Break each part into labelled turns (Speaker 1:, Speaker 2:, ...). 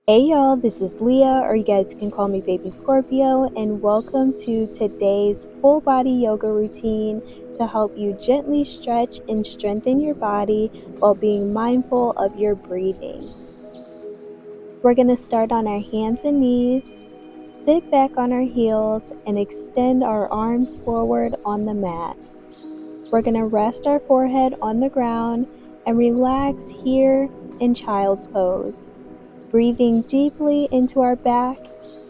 Speaker 1: Hey y'all, this is Leah, or you guys can call me Baby Scorpio, and welcome to today's full body yoga routine to help you gently stretch and strengthen your body while being mindful of your breathing. We're going to start on our hands and knees, sit back on our heels, and extend our arms forward on the mat. We're going to rest our forehead on the ground and relax here in child's pose, breathing deeply into our back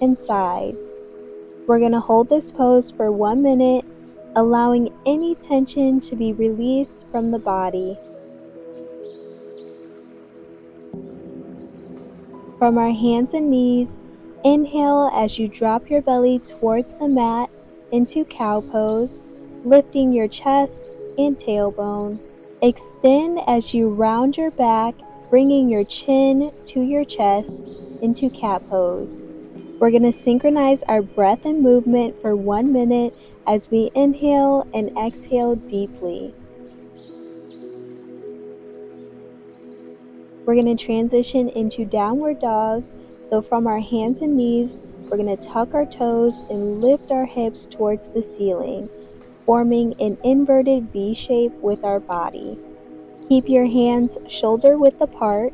Speaker 1: and sides. We're going to hold this pose for 1 minute, allowing any tension to be released from the body. From our hands and knees, inhale as you drop your belly towards the mat into cow pose, lifting your chest and tailbone. Extend as you round your back, bringing your chin to your chest into cat pose. We're going to synchronize our breath and movement for 1 minute as we inhale and exhale deeply. We're going to transition into downward dog. So from our hands and knees, we're going to tuck our toes and lift our hips towards the ceiling, forming an inverted V shape with our body. Keep your hands shoulder width apart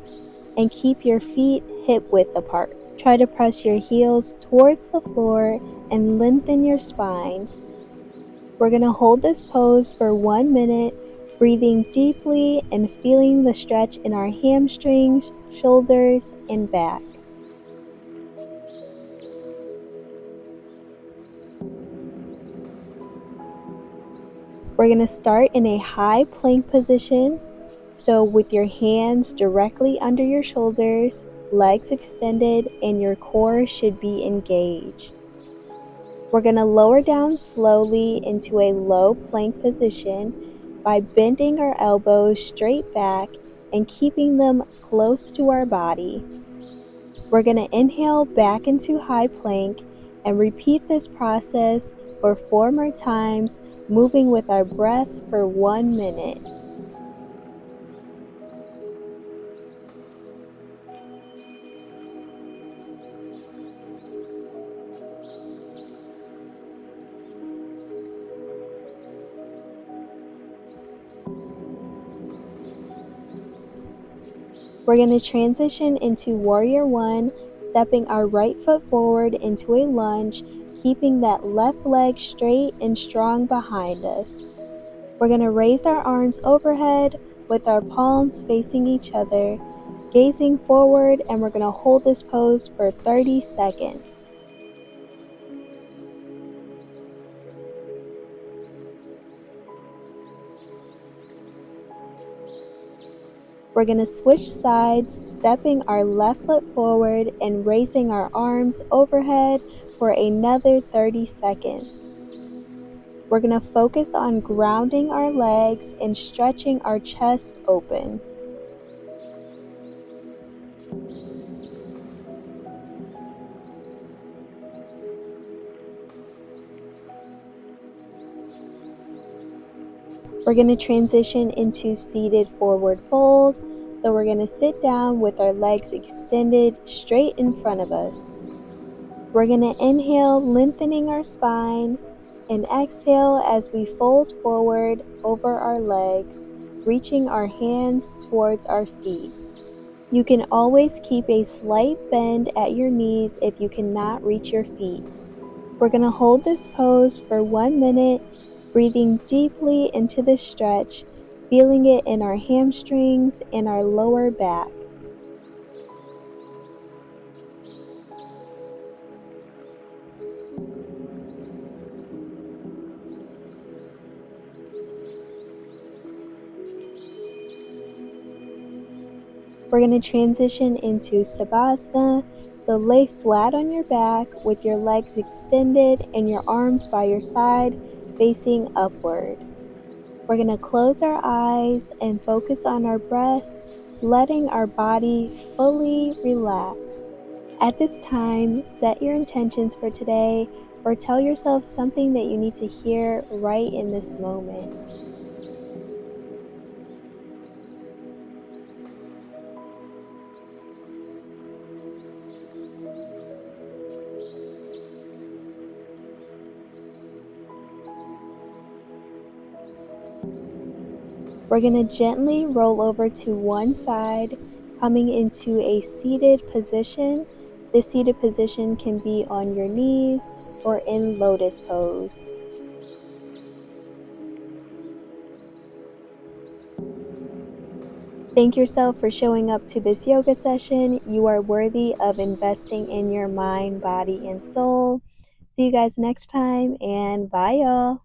Speaker 1: and keep your feet hip width apart. Try to press your heels towards the floor and lengthen your spine. We're going to hold this pose for 1 minute, breathing deeply and feeling the stretch in our hamstrings, shoulders, and back. We're going to start in a high plank position. So with your hands directly under your shoulders, legs extended, and your core should be engaged. We're going to lower down slowly into a low plank position by bending our elbows straight back and keeping them close to our body. We're going to inhale back into high plank and repeat this process for 4 more times, moving with our breath for 1 minute. We're going to transition into Warrior 1, stepping our right foot forward into a lunge, keeping that left leg straight and strong behind us. We're going to raise our arms overhead with our palms facing each other, gazing forward, and we're going to hold this pose for 30 seconds. We're going to switch sides, stepping our left foot forward and raising our arms overhead for another 30 seconds. We're going to focus on grounding our legs and stretching our chest open. We're going to transition into seated forward fold. So we're going to sit down with our legs extended straight in front of us. We're going to inhale, lengthening our spine, and exhale as we fold forward over our legs, reaching our hands towards our feet. You can always keep a slight bend at your knees if you cannot reach your feet. We're going to hold this pose for 1 minute, breathing deeply into the stretch, feeling it in our hamstrings and our lower back. We're going to transition into Savasana, so lay flat on your back with your legs extended and your arms by your side facing upward. We're going to close our eyes and focus on our breath, letting our body fully relax. At this time, set your intentions for today or tell yourself something that you need to hear right in this moment. We're going to gently roll over to one side, coming into a seated position. This seated position can be on your knees or in lotus pose. Thank yourself for showing up to this yoga session. You are worthy of investing in your mind, body, and soul. See you guys next time, and bye, y'all.